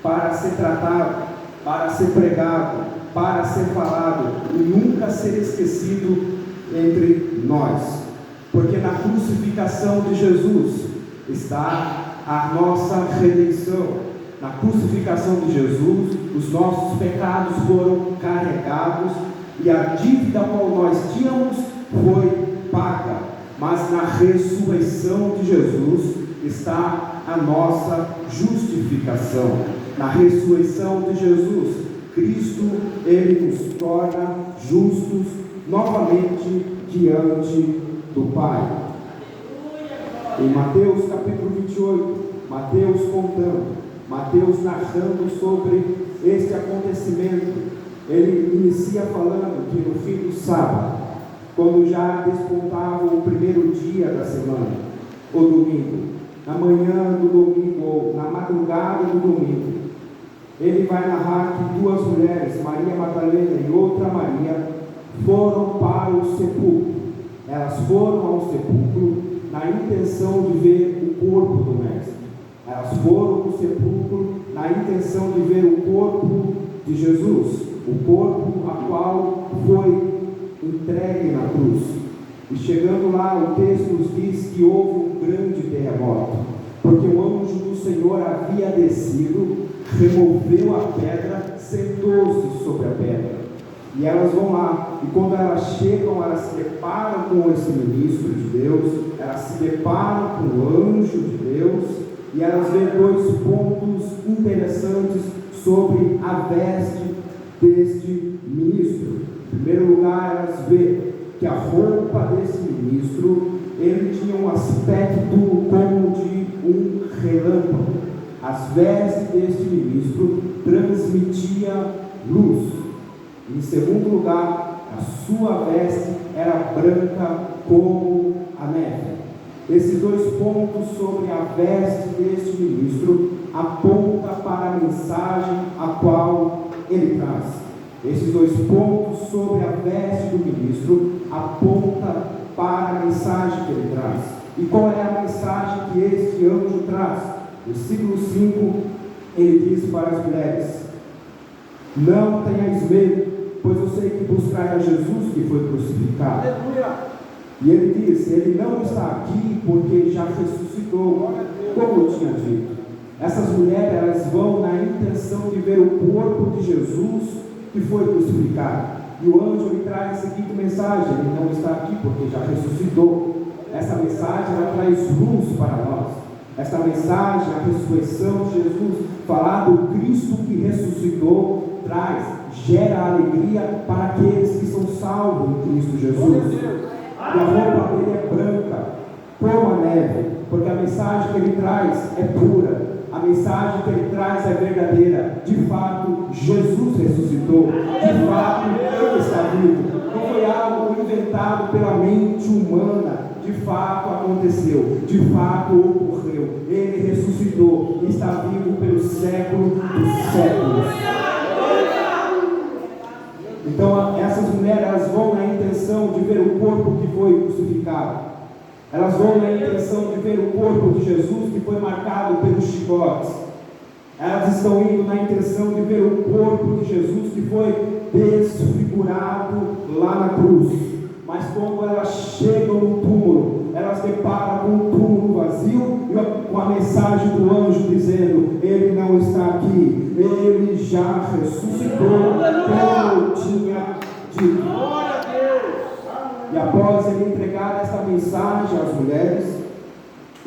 para ser tratado, para ser pregado, para ser falado e nunca ser esquecido entre nós. Porque na crucificação de Jesus está a nossa redenção. Na crucificação de Jesus, os nossos pecados foram carregados e a dívida qual nós tínhamos foi paga. Mas na ressurreição de Jesus está a nossa justificação. Na ressurreição de Jesus, Cristo, Ele nos torna justos novamente diante do Pai. Em Mateus capítulo 28, Mateus contando, Mateus narrando sobre este acontecimento, ele inicia falando que no fim do sábado, quando já despontava o primeiro dia da semana, o domingo, na manhã do domingo ou na madrugada do domingo, ele vai narrar que duas mulheres, Maria Madalena e outra Maria, foram para o sepulcro. Elas foram ao sepulcro na intenção de ver o corpo do Mestre. Elas foram no sepulcro na intenção de ver o corpo de Jesus, o corpo a qual foi entregue na cruz. E chegando lá, o texto nos diz que houve um grande terremoto, porque o anjo do Senhor havia descido, removeu a pedra, sentou-se sobre a pedra. E elas vão lá, e quando elas chegam, elas se deparam com esse ministro de Deus, elas se deparam com o anjo de Deus, e elas veem dois pontos interessantes sobre a veste deste ministro. Em primeiro lugar, elas veem que a roupa desse ministro, ele tinha um aspecto como de um relâmpago. As vestes deste ministro transmitiam luz. Em segundo lugar, a sua veste era branca como a neve. Esses dois pontos sobre a veste deste ministro apontam para a mensagem a qual ele traz. Esses dois pontos sobre a veste do ministro apontam para a mensagem que ele traz. E qual é a mensagem que este anjo traz? Versículo 5, ele diz para as mulheres: não tenhais medo, pois eu sei que buscai a Jesus que foi crucificado. Aleluia. E ele diz, ele não está aqui porque já ressuscitou, como eu tinha dito. Essas mulheres, elas vão na intenção de ver o corpo de Jesus que foi crucificado. E o anjo lhe traz a seguinte mensagem: ele não está aqui porque já ressuscitou. Essa mensagem, ela traz luz para nós. Esta mensagem, a ressurreição de Jesus, falar do Cristo que ressuscitou, gera alegria para aqueles que são salvos em Cristo Jesus. E a roupa dele é branca, como a neve, porque a mensagem que ele traz é pura, a mensagem que ele traz é verdadeira. De fato, Jesus ressuscitou, de fato, ele está vivo. Não foi algo inventado pela mente humana, de fato aconteceu, de fato ocorreu. Ele ressuscitou e está vivo pelo século dos séculos. Então essas mulheres, elas vão na intenção de ver o corpo que foi crucificado. Elas vão na intenção de ver o corpo de Jesus que foi marcado pelos chicotes. Elas estão indo na intenção de ver o corpo de Jesus que foi desfigurado lá na cruz. Mas quando elas chegam no túmulo, elas deparam com um túmulo vazio e com a mensagem do anjo dizendo: ele não está aqui, ele já ressuscitou, como eu tinha dito. E após ele entregar esta mensagem às mulheres,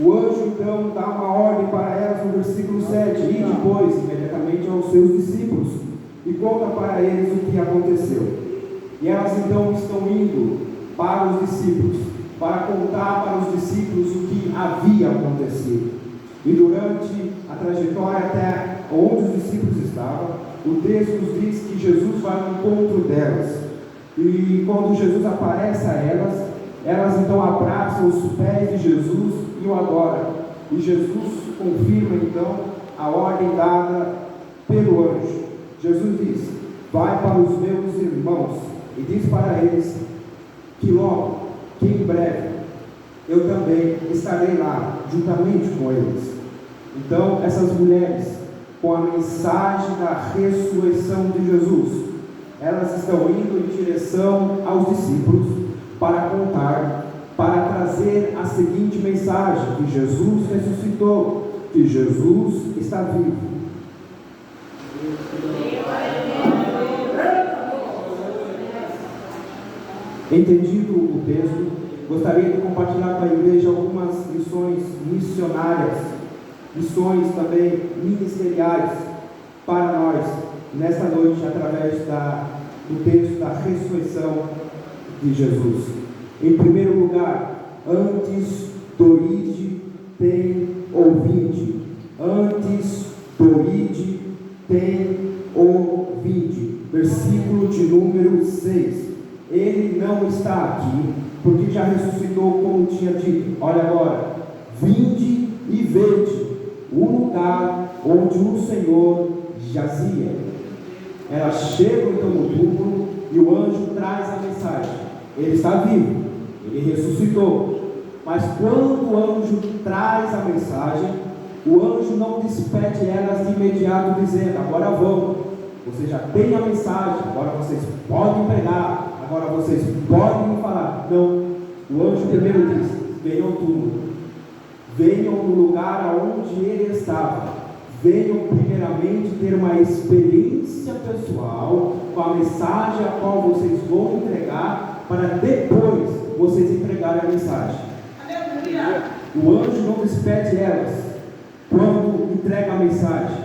o anjo então dá uma ordem para elas no versículo 7, e depois imediatamente aos seus discípulos, e conta para eles o que aconteceu. E elas então estão indo para os discípulos, para contar para os discípulos o que havia acontecido. E durante a trajetória até onde os discípulos estavam, o texto nos diz que Jesus vai ao encontro delas. E quando Jesus aparece a elas, elas então abraçam os pés de Jesus e o adoram. E Jesus confirma então a ordem dada pelo anjo. Jesus diz: vai para os meus irmãos e diz para eles que logo, que em breve, eu também estarei lá, juntamente com eles. Então, essas mulheres, com a mensagem da ressurreição de Jesus. Elas estão indo em direção aos discípulos para contar, para trazer a seguinte mensagem: que Jesus ressuscitou, que Jesus está vivo. Entendido o texto, gostaria de compartilhar com a igreja algumas lições missionárias, lições também ministeriais para nós nesta noite, através do texto da ressurreição de Jesus. Em primeiro lugar, antes do ide, tem ouvinte. Antes do ide, tem ouvinte. Versículo de número 6. Ele não está aqui, porque já ressuscitou, como tinha dito. Olha agora: vinde e vede o lugar onde o Senhor jazia. Elas chegam então no túmulo e o anjo traz a mensagem: ele está vivo, ele ressuscitou. Mas quando o anjo traz a mensagem, o anjo não despede elas de imediato dizendo: agora vão, você já tem a mensagem, agora vocês podem pregar, agora vocês podem me falar. Não, o anjo primeiro diz: venham ao túmulo, venham no lugar onde ele estava, venham primeiramente ter uma experiência pessoal com a mensagem a qual vocês vão entregar, para depois vocês entregarem a mensagem. Aleluia. O anjo não despede elas quando entrega a mensagem.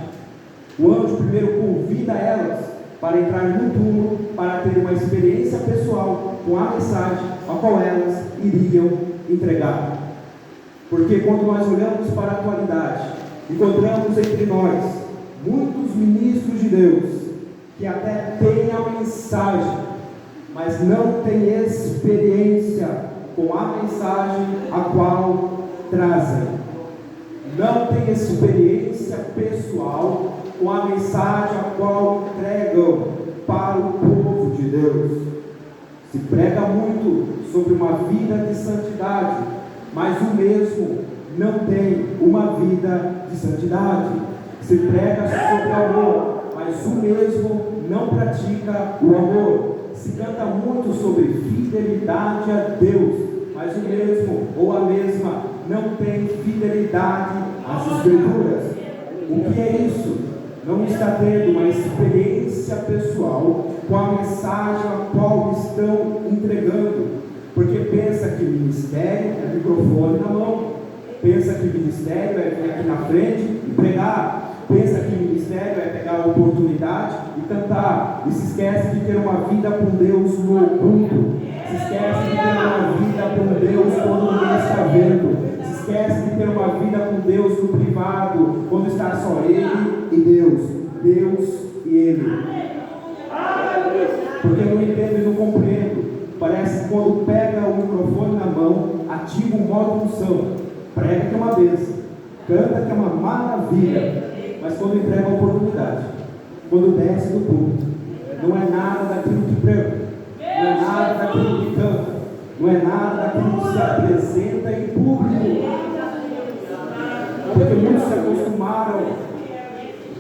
O anjo primeiro convida elas para entrar no túmulo, para ter uma experiência pessoal com a mensagem a qual elas iriam entregar. Porque quando nós olhamos para a atualidade, encontramos entre nós muitos ministros de Deus que até têm a mensagem, mas não têm experiência com a mensagem a qual trazem. Não têm experiência pessoal com a mensagem a qual entregam para o povo de Deus. Se prega muito sobre uma vida de santidade, mas o mesmo não tem uma vida de santidade. Se prega sobre amor, mas o mesmo não pratica o amor. Se canta muito sobre fidelidade a Deus, mas o mesmo ou a mesma não tem fidelidade às Escrituras. O que é isso? Não está tendo uma experiência pessoal com a mensagem a qual estão entregando, porque pensa que ministério é microfone na mão, pensa que ministério é vir aqui na frente e pregar, pensa que ministério é pegar a oportunidade e cantar, e se esquece de ter uma vida com Deus no oculto, se esquece de ter uma vida com Deus quando ninguém está vendo, se esquece de ter uma vida com Deus no privado, quando está só Ele e Deus, Deus e Ele. Porque eu não entendo e não compreendo. Parece que quando pega o microfone na mão, ativa o modo unção, prega que é uma bênção, canta que é uma maravilha, mas quando entrega a oportunidade, quando desce do púlpito, não é nada daquilo que prega, não é nada daquilo que canta, não é nada daquilo que se apresenta em público. Porque muitos se acostumaram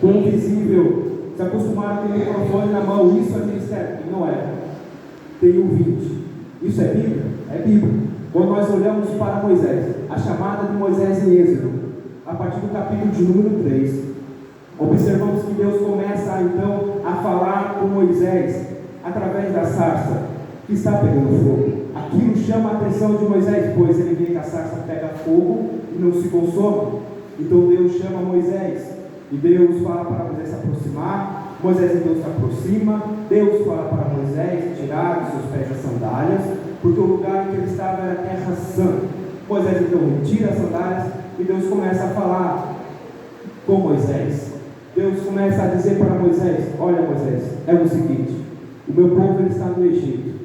com o visível, se acostumaram com o microfone na mão. Isso é ministério? Não é. Tem ouvinte. Isso é Bíblia? É Bíblia. Quando nós olhamos para Moisés, a chamada de Moisés em Êxodo, a partir do capítulo de número 3, observamos que Deus começa então a falar com Moisés através da sarça que está pegando fogo. Aquilo chama a atenção de Moisés, pois ele vê que a sarça pega fogo e não se consome. Então Deus chama Moisés e Deus fala para Moisés se aproximar. Moisés então se aproxima, Deus fala para Moisés tirar de seus pés as sandálias, porque o lugar em que ele estava era terra santa. Moisés então retira as sandálias e Deus começa a falar com Moisés. Deus começa a dizer para Moisés: olha Moisés, é o seguinte, o meu povo ele está no Egito,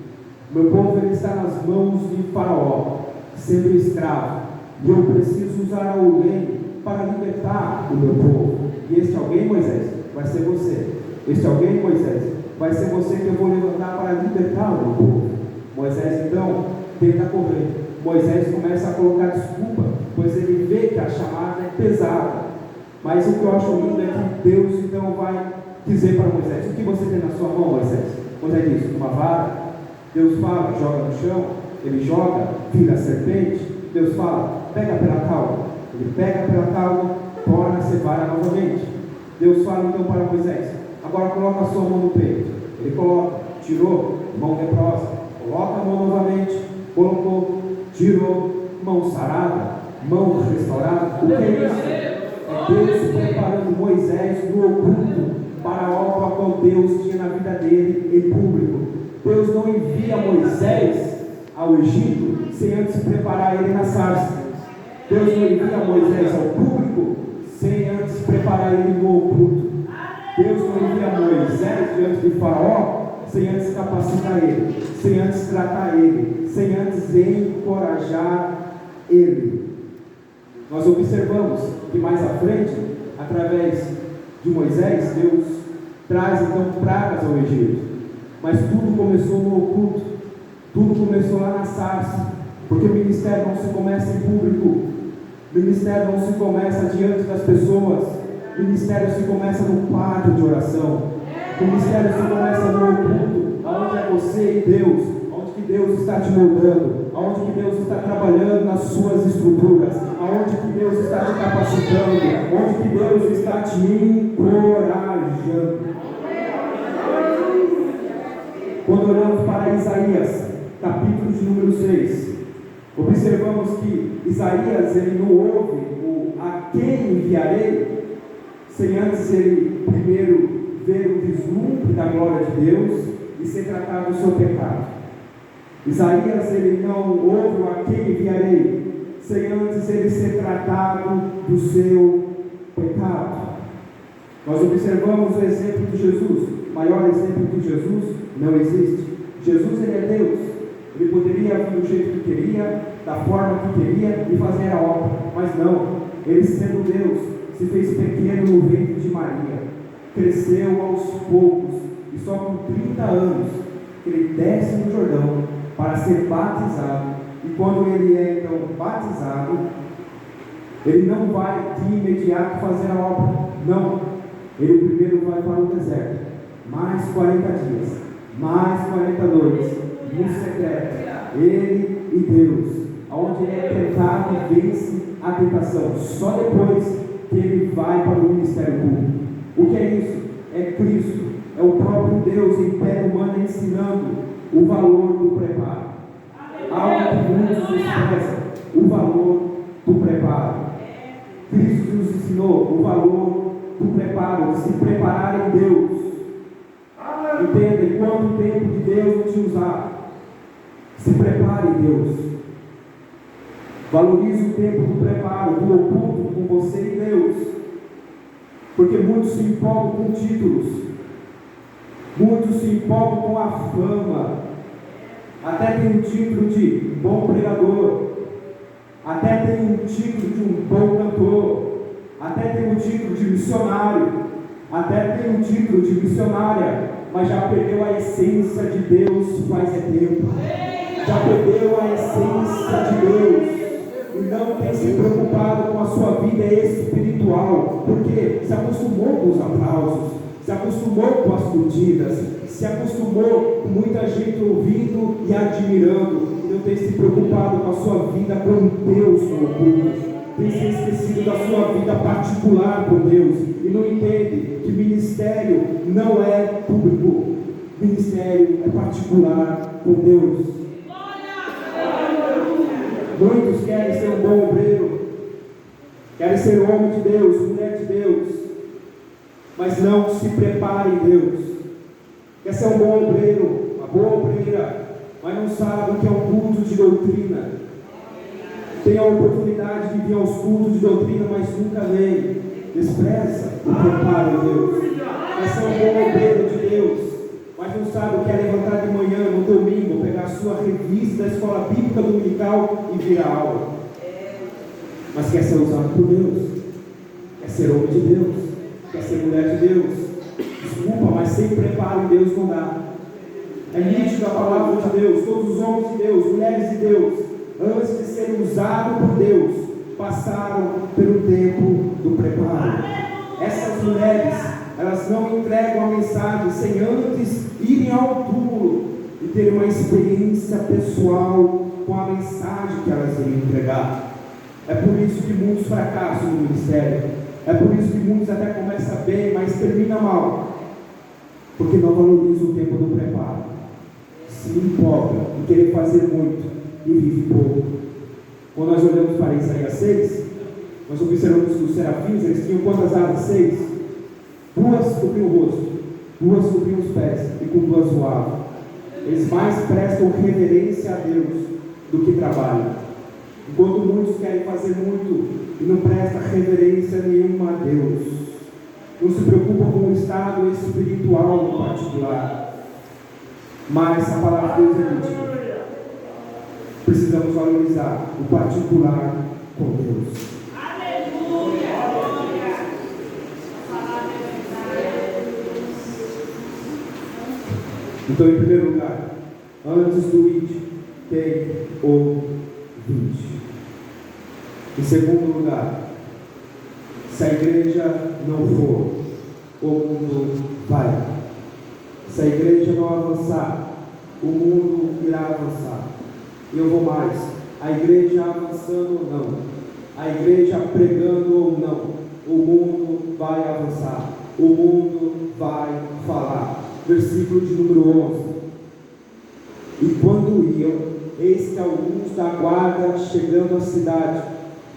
o meu povo ele está nas mãos de Faraó, sendo escravo, e eu preciso usar alguém para libertar o meu povo. E este alguém, Moisés, vai ser você. Este alguém, Moisés, vai ser você que eu vou levantar para libertar o meu povo. Moisés então tenta correr. Moisés começa a colocar desculpa, pois ele vê que a chamada é pesada. Mas o que eu acho lindo é que Deus então vai dizer para Moisés: o que você tem na sua mão, Moisés? Moisés diz: uma vara. Deus fala: joga no chão. Ele joga, vira a serpente. Deus fala: pega pela cauda. Ele pega pela cauda, torna-se vara novamente. Deus fala então para Moisés: agora coloca a sua mão no peito. Ele coloca, tirou, mão leprosa. Coloca a mão novamente, colocou, tirou, mão sarada, mão restaurada. O que é isso? É Deus preparando Moisés no oculto para a obra a qual Deus tinha na vida dele em público. Deus não envia Moisés ao Egito sem antes preparar ele na sarça. Deus não envia Moisés ao público sem antes preparar ele no oculto. Deus não envia Moisés diante de Faraó sem antes capacitar ele, sem antes tratar ele, sem antes encorajar ele. Nós observamos que mais à frente, através de Moisés, Deus traz então pragas ao Egito. Mas tudo começou no oculto, tudo começou lá na sarça, porque o ministério não se começa em público, o ministério não se começa diante das pessoas, o ministério se começa no quarto de oração, o ministério se começa no oculto, onde é você e Deus, onde que Deus está te moldando, onde que Deus está trabalhando nas suas estruturas, onde que Deus está te capacitando, onde que Deus está te encorajando. Quando olhamos para Isaías, capítulo de número 6, observamos que Isaías, ele não ouve o a quem enviarei, sem antes ele primeiro ver o vislumbre da glória de Deus e ser tratado do seu pecado. Isaías, ele não ouve o a quem enviarei, sem antes ele ser tratado do seu pecado. Nós observamos o exemplo de Jesus. O maior exemplo de Jesus não existe. Jesus, ele é Deus. Ele poderia vir do jeito que queria, da forma que queria e fazer a obra, mas não. Ele, sendo Deus, se fez pequeno no ventre de Maria, cresceu aos poucos e só com 30 anos ele desce no Jordão para ser batizado. E quando ele é então batizado, ele não vai de imediato fazer a obra, não. Ele primeiro vai para o deserto, mais 40 dias, mais 40 noites, no secreto, ele e Deus, onde ele é tentado e vence a tentação. Só depois que ele vai para o ministério público. O que é isso? É Cristo, é o próprio Deus em pé humano ensinando o valor do preparo. Algo que muitos desprezam, o valor do preparo. Cristo nos ensinou o valor do preparo, de se preparar em Deus. Entenda, enquanto o tempo de Deus não te usar, se prepare em Deus. Valorize o tempo do preparo, do oculto com você e Deus. Porque muitos se empolgam com títulos, muitos se empolgam com a fama, até tem um título de bom pregador, até tem um título de um bom cantor, até tem um título de missionário, até tem um título de missionária, mas já perdeu a essência de Deus faz tempo, já perdeu a essência de Deus, e não tem se preocupado com a sua vida espiritual, porque se acostumou com os aplausos, se acostumou com as curtidas, se acostumou com muita gente ouvindo e admirando, e não tem se preocupado com a sua vida com Deus no oculto, tem se esquecido da sua vida particular com Deus, e não entende que ministério não é público, ministério é particular com Deus. Muitos querem ser um bom obreiro, querem ser homem de Deus, mulher de Deus, mas não se prepara em Deus. Quer ser um bom obreiro, uma boa obreira, mas não sabe o que é um culto de doutrina. Tem a oportunidade de vir aos cultos de doutrina, mas nunca vem. Despreza o preparo de Deus. Quer ser um bom obreiro de Deus, mas não sabe o que é levantar de manhã, no domingo, pegar a sua revista da escola bíblica dominical e vir à aula. Mas quer ser usado por Deus, quer ser homem de Deus, quer ser mulher de Deus. Desculpa, mas sem preparo em Deus não dá. É nítido a palavra de Deus. Todos os homens de Deus, mulheres de Deus, antes de serem usados por Deus, passaram pelo tempo do preparo. Essas mulheres, elas não entregam a mensagem sem antes irem ao túmulo e terem uma experiência pessoal com a mensagem que elas iriam entregar. É por isso que muitos fracassam no ministério. É por isso que muitos até começam bem, mas terminam mal. Porque não valorizam o tempo do preparo. Se empolga em querer fazer muito e vive pouco. Quando nós olhamos para Isaías 6, nós observamos que os serafins, eles tinham quantas asas? 6. 2 cobriam o rosto, 2 cobriam os pés e com 2 voavam. Eles mais prestam reverência a Deus do que trabalham. Enquanto muitos querem fazer muito e não prestam reverência nenhuma a Deus, não se preocupam com o estado espiritual no particular, mas a palavra de Deus é nítida. Precisamos valorizar o particular com Deus. Então, em primeiro lugar, antes do ide, tem o vinde. Em segundo lugar, se a igreja não for, o mundo vai. Se a igreja não avançar, o mundo irá avançar. E eu vou mais, a igreja avançando ou não, a igreja pregando ou não, o mundo vai avançar, o mundo vai falar. Versículo de número 11. E quando iam, eis que alguns da guarda, chegando à cidade,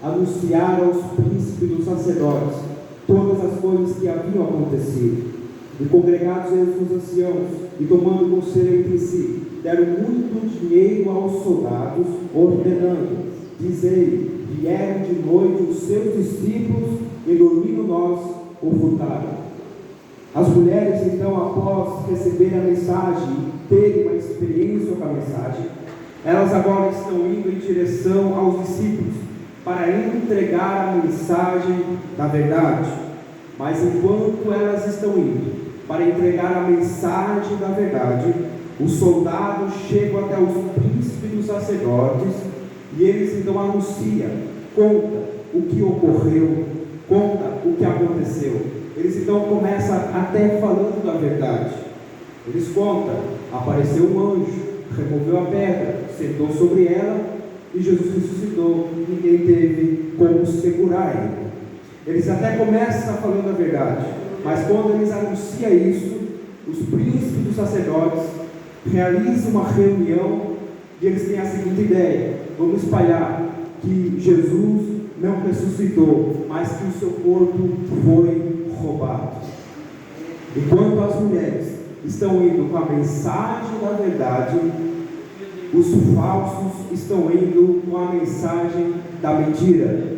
anunciaram aos príncipes dos sacerdotes todas as coisas que haviam acontecido. E congregados eles os anciãos, e tomando conselho entre si, deram muito dinheiro aos soldados, ordenando: dizei, vieram de noite os seus discípulos, e dormindo nós o furtaram. As mulheres, então, após receberem a mensagem e terem uma experiência com a mensagem, elas agora estão indo em direção aos discípulos para entregar a mensagem da verdade. Mas enquanto elas estão indo para entregar a mensagem da verdade, os soldados chegam até os príncipes dos sacerdotes e eles então anunciam, conta o que ocorreu, conta o que aconteceu. Eles então começam até falando da verdade. Eles contam: apareceu um anjo, removeu a pedra, sentou sobre ela e Jesus ressuscitou. Ninguém teve como segurar ele. Eles até começam falando a verdade, mas quando eles anunciam isso, os príncipes dos sacerdotes realizam uma reunião e eles têm a seguinte ideia: vamos espalhar que Jesus não ressuscitou, mas que o seu corpo foi roubado. Enquanto as mulheres estão indo com a mensagem da verdade, os falsos estão indo com a mensagem da mentira.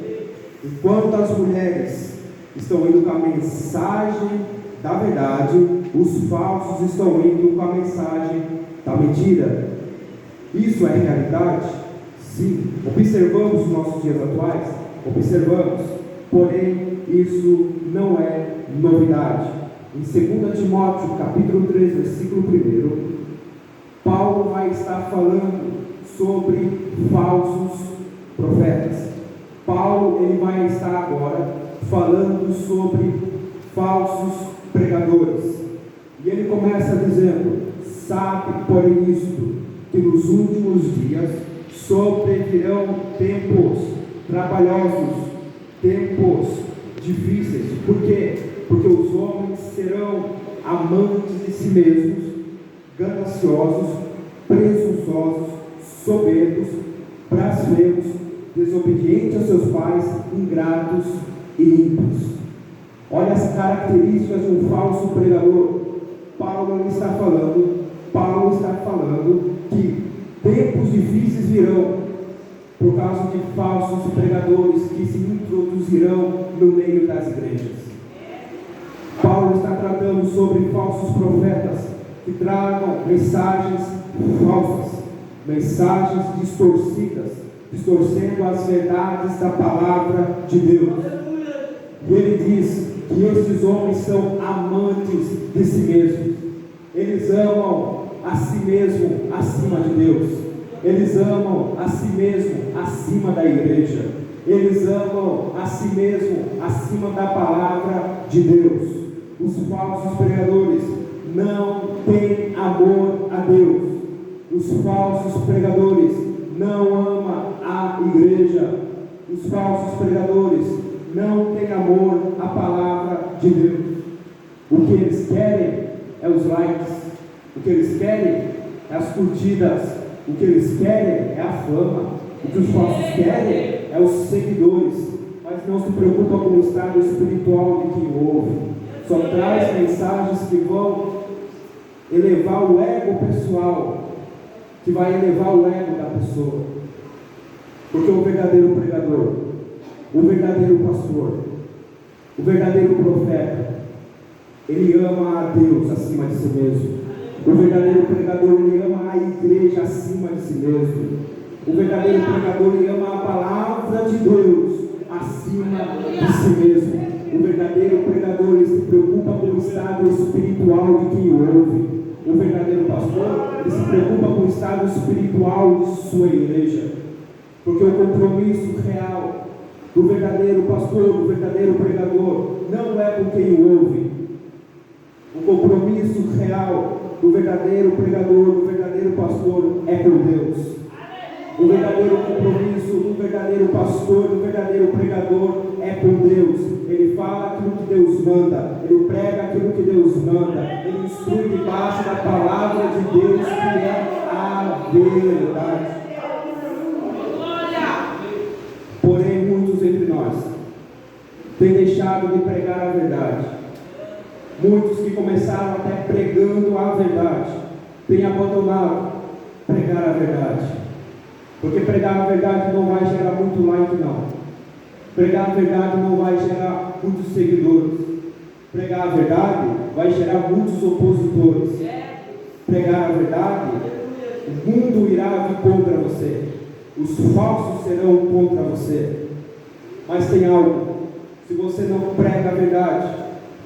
Enquanto as mulheres estão indo com a mensagem da verdade, os falsos estão indo com a mensagem da mentira. Isso é realidade? Sim. Observamos os nossos dias atuais? Observamos. Porém, isso não é novidade. Em 2 Timóteo, capítulo 3, versículo 1, Paulo vai estar falando sobre falsos profetas. Paulo, ele vai estar agora falando sobre falsos pregadores. E ele começa dizendo: sabe, porém, isto, que nos últimos dias sobrevirão tempos trabalhosos, tempos difíceis. Por quê? Porque os homens serão amantes de si mesmos, gananciosos, presunçosos, soberbos, blasfemos, desobedientes aos seus pais, ingratos e ímpios. Olha as características de um falso pregador. Paulo está falando que tempos difíceis virão por causa de falsos pregadores que se introduzirão no meio das igrejas. Paulo está tratando sobre falsos profetas que tragam mensagens falsas, mensagens distorcidas, distorcendo as verdades da palavra de Deus. E ele diz que esses homens são amantes de si mesmos. Eles amam a si mesmo acima de Deus. Eles amam a si mesmo acima da igreja. Eles amam a si mesmo acima da palavra de Deus. Os falsos pregadores não têm amor a Deus. Os falsos pregadores não amam a igreja. Os falsos pregadores não têm amor à palavra de Deus. O que eles querem é os likes. O que eles querem é as curtidas. O que eles querem é a fama. O que os falsos querem é os seguidores. Mas não se preocupa com o estado espiritual de quem ouve. Só traz mensagens que vão elevar o ego pessoal, que vai elevar o ego da pessoa. Porque o verdadeiro pregador, o verdadeiro pastor, o verdadeiro profeta, ele ama a Deus acima de si mesmo. O verdadeiro pregador, ele ama a igreja acima de si mesmo. O verdadeiro pregador, ele ama a palavra de Deus acima de si mesmo. O verdadeiro pregador, ele se preocupa com o estado espiritual de quem ouve. O verdadeiro pastor, ele se preocupa com o estado espiritual de sua igreja. Porque o compromisso real do verdadeiro pastor, do verdadeiro pregador, não é com quem o ouve. O compromisso real do verdadeiro pregador, do verdadeiro pastor, é com Deus. O verdadeiro compromisso do verdadeiro pastor, do verdadeiro pregador, é com Deus. Ele fala aquilo que Deus manda, ele prega aquilo que Deus manda, ele instrui debaixo da palavra de Deus, que é a verdade. Porém, muitos entre nós têm deixado de pregar a verdade. Muitos que começaram até pregando a verdade têm abandonado pregar a verdade. Porque pregar a verdade não vai gerar muito like, não. Pregar a verdade não vai gerar muitos seguidores. Pregar a verdade vai gerar muitos opositores. Pregar a verdade, o mundo irá vir contra você. Os falsos serão contra você. Mas tem algo: se você não prega a verdade,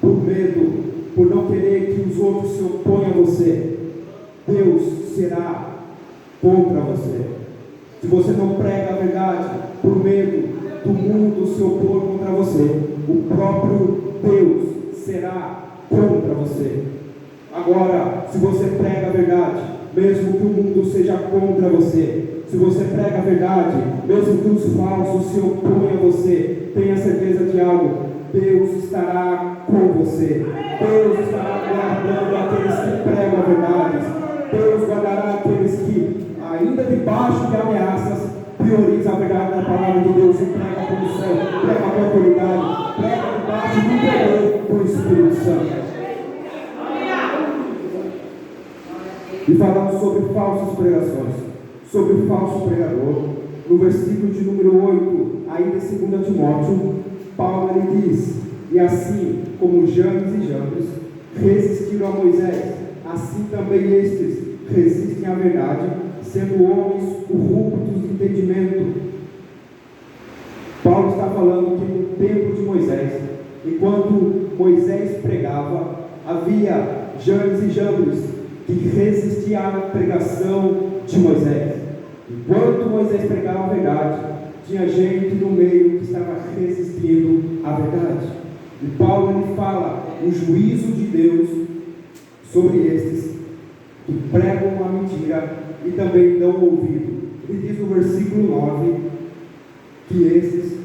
por medo, por não querer que os outros se oponham a você, Deus será contra você. Se você não prega a verdade, por medo do mundo se opor contra você, o próprio Deus será contra você. Agora, se você prega a verdade, mesmo que o mundo seja contra você, se você prega a verdade, mesmo que os falsos se oponham a você, tenha certeza de algo: Deus estará com você. Deus estará guardando aqueles que pregam a verdade. Deus guardará aqueles que, ainda debaixo de ameaças, priorizam a verdade da palavra de Deus e prega com o céu, prega com autoridade, prega debaixo do poder do Espírito Santo. E falando sobre falsas pregações, sobre o falso pregador, no versículo de número 8, ainda em 2 Timóteo, Paulo ele diz: e assim como Janes e Jambres resistiram a Moisés, assim também estes resistem à verdade, sendo homens corruptos de entendimento. Paulo está falando que no tempo de Moisés, enquanto Moisés pregava, havia Janes e Jambres que resistiam à pregação de Moisés. Enquanto Moisés pregava a verdade, tinha gente no meio que estava resistindo à verdade. E Paulo ele fala o juízo de Deus sobre estes que pregam a mentira e também dão ouvido. Ele diz no versículo 9 que estes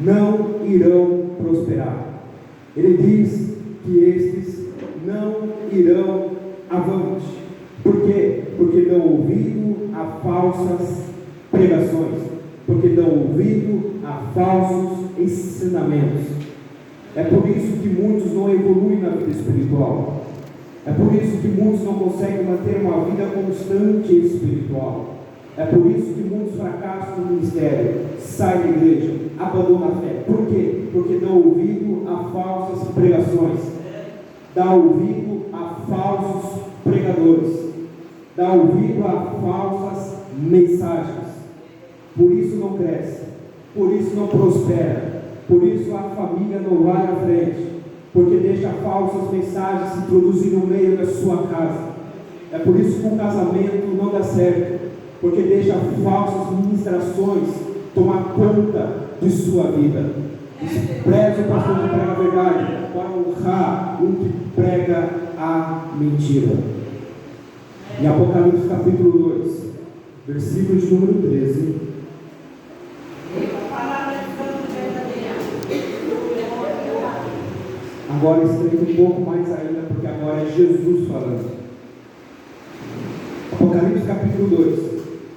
não irão prosperar. Ele diz que estes não irão avante. Por quê? Porque dão ouvido a falsas pregações, porque dão ouvido a falsos ensinamentos. É por isso que muitos não evoluem na vida espiritual. É por isso que muitos não conseguem manter uma vida constante espiritual. É por isso que muitos fracassam no ministério, saem da igreja, abandonam a fé. Por quê? Porque dão ouvido a falsas pregações, dão ouvido a falsos pregadores, dão ouvido a falsas mensagens. Por isso não cresce, por isso não prospera, por isso a família não vai à frente, porque deixa falsas mensagens se introduzir no meio da sua casa. É por isso que o casamento não dá certo, porque deixa falsas ministrações tomar conta de sua vida. Despreze o pastor que prega a verdade para honrar o que prega a mentira. Em Apocalipse capítulo 2, versículo de número 13. Agora estreita um pouco mais ainda, porque agora é Jesus falando. Apocalipse capítulo 2,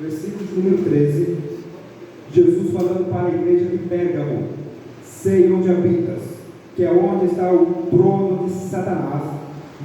versículo de número 13. Jesus falando para a igreja de Pérgamo: sei onde habitas, que é onde está o trono de Satanás,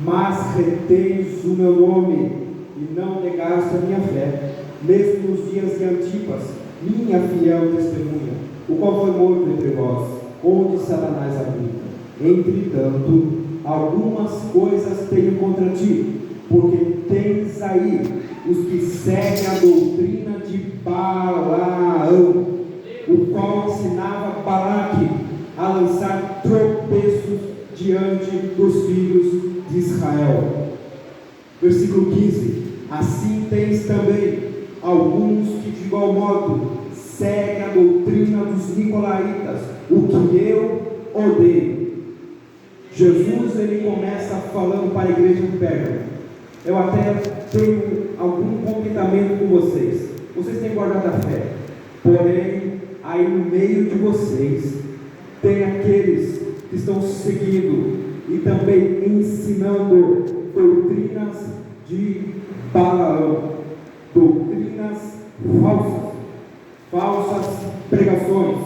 mas retens o meu nome e não negaste a minha fé, mesmo nos dias de Antipas, minha fiel testemunha, o qual foi morto entre vós, onde Satanás habita. Entretanto, algumas coisas tenho contra ti, porque tens aí os que seguem a doutrina de Balaão, o qual ensinava Balaque a lançar tropeços diante dos filhos de Israel. Versículo 15: assim tens também alguns que de igual modo seguem a doutrina dos nicolaítas, o que eu odeio. Jesus, ele começa falando para a igreja de Pérgamo. Eu até tenho algum contentamento com vocês. Vocês têm guardado a fé. Porém, aí no meio de vocês, tem aqueles que estão seguindo e também ensinando doutrinas de Balaão, doutrinas falsas pregações.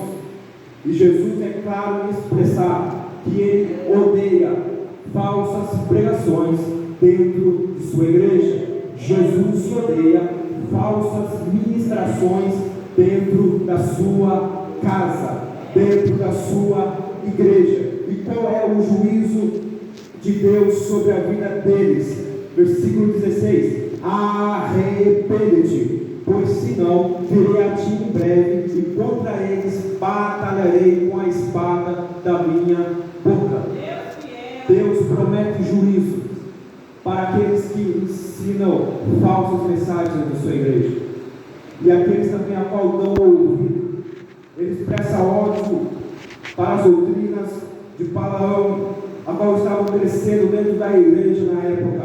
E Jesus é claro em expressar que ele odeia falsas pregações dentro de sua igreja. Jesus odeia falsas ministrações dentro da sua casa, dentro da sua igreja. E qual é o juízo de Deus sobre a vida deles? Versículo 16: arrepende-te, pois senão virei a ti em breve e contra eles batalharei com a espada da minha boca. Deus promete juízo para aqueles que ensinam falsas mensagens da sua igreja, e aqueles também a qual dão ouvido. Ele expressa ódio para as doutrinas de Balaão, a qual estavam crescendo dentro da igreja na época.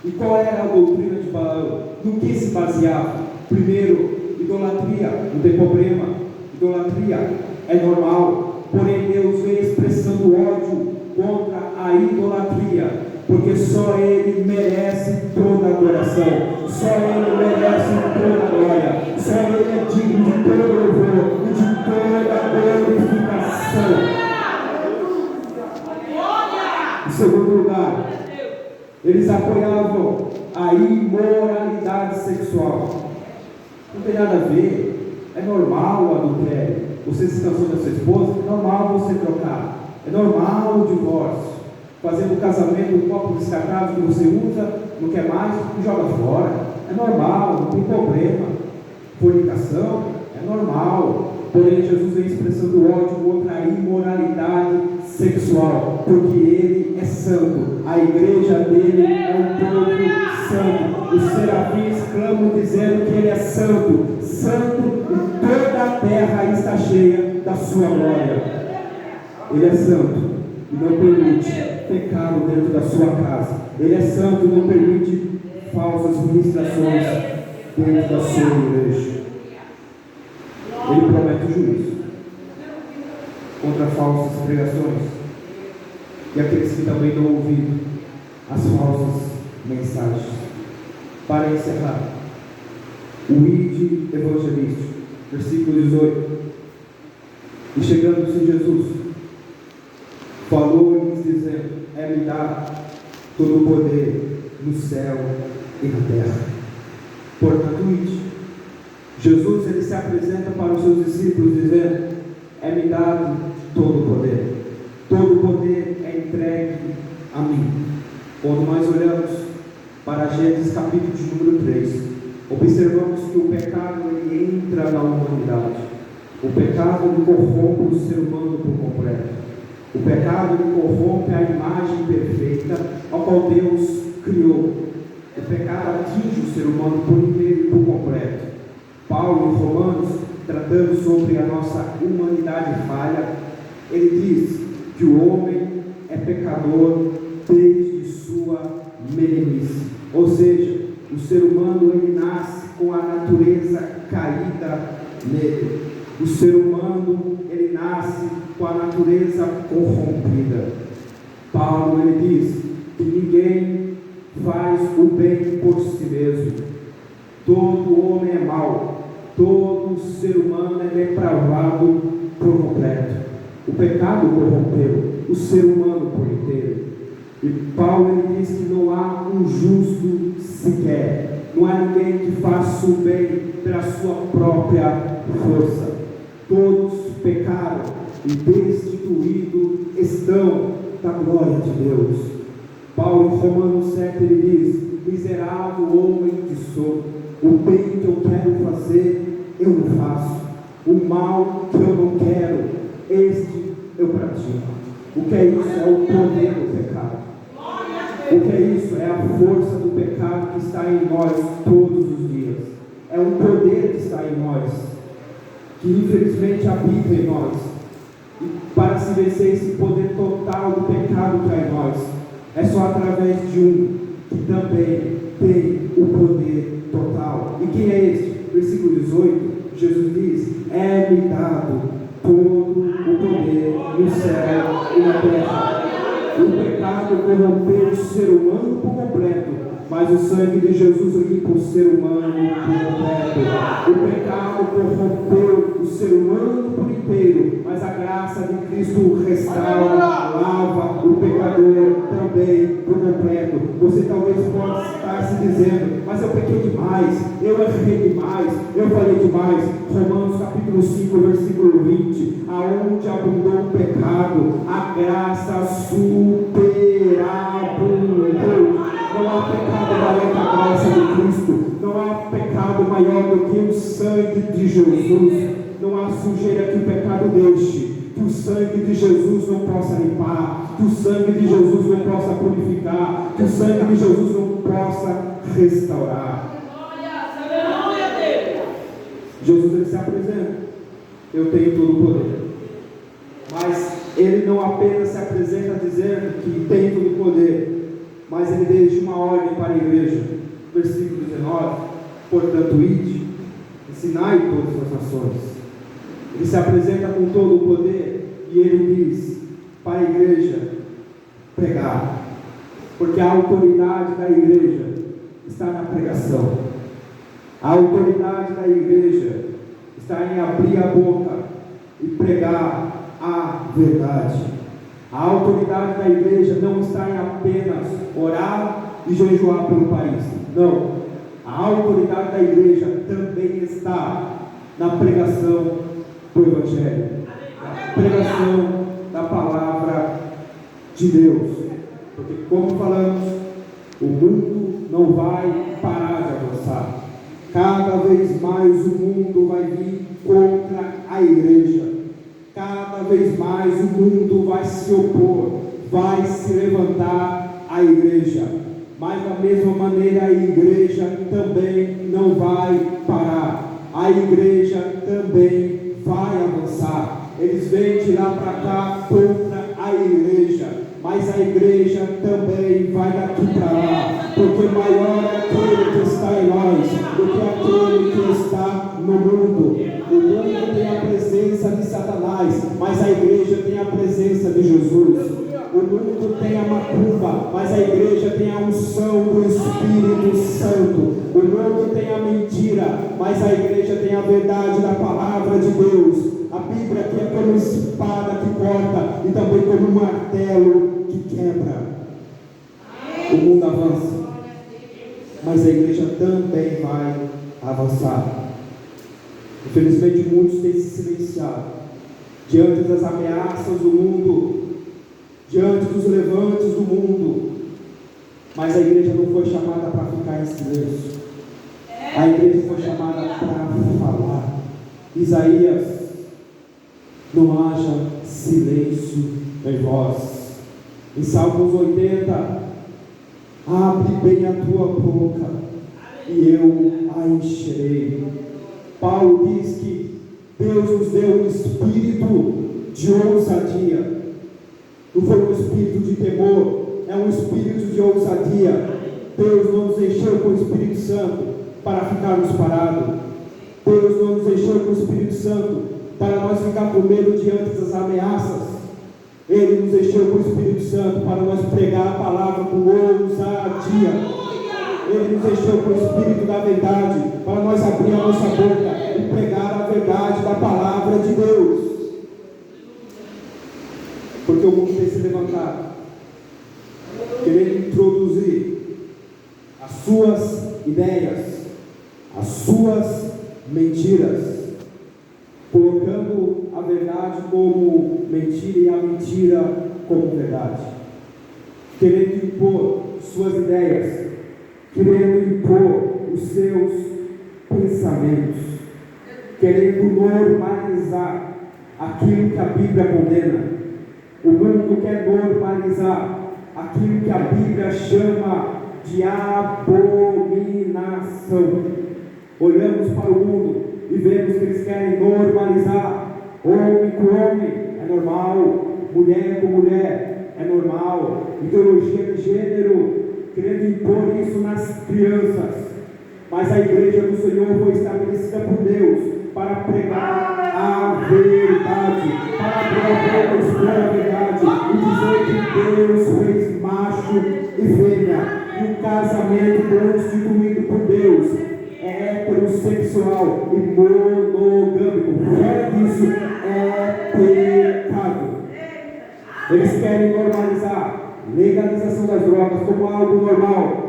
E qual era a doutrina de Balaão? No que se baseava? Primeiro, idolatria, não tem problema. Idolatria é normal, porém Deus vem expressando ódio contra a idolatria, porque só Ele merece toda a adoração, só Ele merece toda a glória, só Ele é digno de todo louvor e de toda a glorificação. Em segundo lugar, eles apoiavam a imoralidade sexual. Não tem nada a ver, é normal o adultério. Você se cansou da sua esposa, é normal você trocar, é normal o divórcio. Fazendo o casamento, um copo descartável que você usa, não quer mais, joga fora, é normal, não tem problema. Fornicação, é normal. Porém, Jesus vem expressando ódio contra a imoralidade sexual, porque Ele é santo, a igreja dele é um povo santo. Os serafins clamam dizendo que Ele é santo, santo, e toda a terra está cheia da sua glória. Ele é santo e não permite pecado dentro da sua casa. Ele é santo e não permite falsas ministrações dentro da sua igreja. Ele promete juízo contra falsas pregações e aqueles que também dão ouvido às falsas mensagens. Para encerrar, o ide evangelístico, versículo 18. E chegando-se Jesus, falou-lhes dizendo: é-me dado todo o poder no céu e na terra. Portanto, ide. Jesus, ele se apresenta para os seus discípulos dizendo: é-me dado todo o poder. Todo o poder é entregue a mim. Quando nós olhamos para Gênesis capítulo de número 3, observamos que o pecado ele entra na humanidade. O pecado ele corrompe o ser humano por completo. O pecado ele corrompe a imagem perfeita ao qual Deus criou. O pecado atinge o ser humano por inteiro e por completo. Paulo, em Romanos, tratando sobre nossa humanidade falha. Ele diz que o homem é pecador desde sua meninice. Ou seja, o ser humano ele nasce com a natureza caída nele. O ser humano ele nasce com a natureza corrompida. Paulo ele diz que ninguém faz o bem por si mesmo. Todo homem é mau. Todo ser humano é depravado por completo. O pecado corrompeu o ser humano por inteiro. E Paulo ele diz que não há um justo sequer. Não há ninguém que faça o bem pela sua própria força. Todos pecaram e destituídos estão da glória de Deus. Paulo em Romanos 7 ele diz: miserável homem que sou, o bem que eu quero fazer eu não faço, o mal que eu não quero, este eu pratico. O que é isso? É o poder do pecado. O que é isso? É a força do pecado que está em nós todos os dias. É um poder que está em nós, que infelizmente habita em nós. E para se vencer esse poder total do pecado que há em nós, é só através de um que também tem o poder total. E quem é este? Versículo 18, Jesus diz: é-me dado todo o poder no céu e na terra. O pecado corrompeu o ser humano por completo, mas o sangue de Jesus limpa o ser humano por completo. O pecado corrompeu o ser humano por inteiro, mas a graça de Cristo restaura, lava o pecador também por completo. Você talvez possa estar se dizendo: mas eu pequei demais, eu errei demais, eu falei demais. Romanos capítulo 5, versículo 20: aonde abundou o pecado, a graça superabundou. Não há pecado maior que a graça de Cristo. Não há pecado maior do que o sangue de Jesus. Não há sujeira que o pecado deixe, que o sangue de Jesus não possa limpar, que o sangue de Jesus não possa purificar, que o sangue de Jesus não possa restaurar. Jesus ele se apresenta: eu tenho todo o poder. Mas ele não apenas se apresenta dizendo que tem todo o poder, mas ele deixa uma ordem para a igreja. Versículo 19: portanto, ide, ensinai todas as nações. Ele se apresenta com todo o poder e ele diz para a igreja pregar, porque a autoridade da igreja está na pregação. A autoridade da igreja está em abrir a boca e pregar a verdade. A autoridade da igreja não está em apenas orar e jejuar pelo país. Não. A autoridade da igreja também está na pregação do Evangelho, na pregação da palavra de Deus. Porque, como falamos, o mundo não vai parar de avançar. Cada vez mais o mundo vai vir contra a igreja. Cada vez mais o mundo vai se opor, vai se levantar a igreja. Mas da mesma maneira a igreja também não vai parar. A igreja também vai avançar. Eles vêm de lá para cá contra a igreja, mas a igreja também vai daqui para lá, porque maior é aquele que está em nós do que aquele que está no mundo. O mundo tem a presença de Satanás, mas a igreja tem a presença de Jesus. O mundo tem a macumba, mas a igreja tem a unção do Espírito Santo. O mundo tem a mentira, mas a igreja tem a verdade da palavra de Deus. A Bíblia que é como espada que corta e também como um martelo que quebra. O mundo avança, mas a igreja também vai avançar. Infelizmente muitos têm se silenciado diante das ameaças do mundo, diante dos levantes do mundo, mas a igreja não foi chamada para ficar em silêncio. A igreja foi chamada para falar. Isaías: não haja silêncio em vós. Em Salmos 80: abre bem a tua boca e eu a encherei. Paulo diz que Deus nos deu um espírito de ousadia. Não foi um espírito de temor, é um espírito de ousadia. Deus não nos encheu com o Espírito Santo para ficarmos parados. Deus não nos encheu com o Espírito Santo para nós ficar com medo diante das ameaças. Ele nos encheu com o Espírito Santo para nós pregar a palavra com ousadia. Ele nos encheu com o Espírito da verdade para nós abrir a nossa boca e pregar a verdade da palavra de Deus. Porque o mundo tem se levantado, querendo introduzir as suas ideias, as suas mentiras, colocando a verdade como mentira e a mentira como verdade, querendo impor suas ideias, querendo impor os seus pensamentos, querendo normalizar aquilo que a Bíblia condena. O mundo quer normalizar aquilo que a Bíblia chama de abominação. Olhamos para o mundo e vemos que eles querem normalizar. Homem com homem é normal, mulher com mulher é normal, ideologia de gênero, querendo impor isso nas crianças. Mas a igreja do Senhor foi estabelecida por Deus para pregar a verdade, para abrir a boca e expor a verdade e dizer que Deus fez macho e fêmea, e o casamento constituído por Deus é heterossexual e monogâmico. Fora disso é pecado. Eles querem normalizar legalização das drogas como algo normal.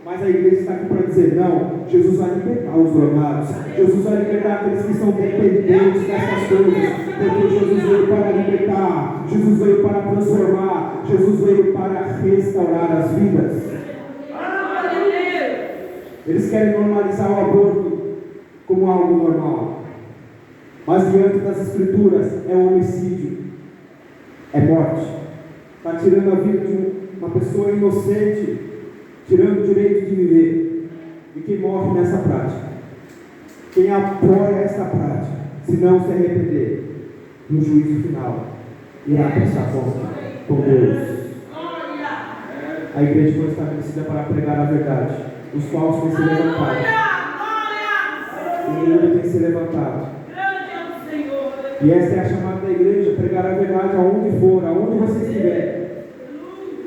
Mas a igreja está aqui para dizer, não, Jesus vai libertar os drogados, Jesus vai libertar aqueles que estão dependentes dessas coisas, porque Jesus veio para libertar, Jesus veio para transformar, Jesus veio para restaurar as vidas. Eles querem normalizar o aborto como algo normal, mas diante das escrituras é homicídio, é morte, está tirando a vida de uma pessoa inocente, tirando o direito de viver. E quem morre nessa prática, quem apoia essa prática, se não se arrepender, no juízo final irá prestar conta com Deus. A igreja foi estabelecida para pregar a verdade. Os falsos têm se levantado, o mundo tem se levantado, e essa é a chamada da igreja: pregar a verdade aonde for, aonde você estiver,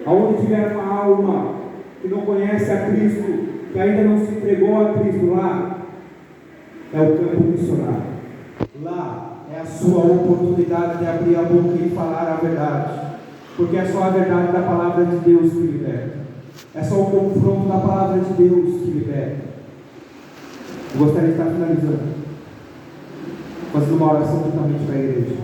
aonde tiver uma alma que não conhece a Cristo, que ainda não se entregou a Cristo, lá é o campo missionário. Lá é a sua oportunidade de abrir a boca e falar a verdade, porque é só a verdade da palavra de Deus que liberta. É só o confronto da palavra de Deus que liberta. Eu gostaria de estar finalizando, fazendo uma oração totalmente para a igreja.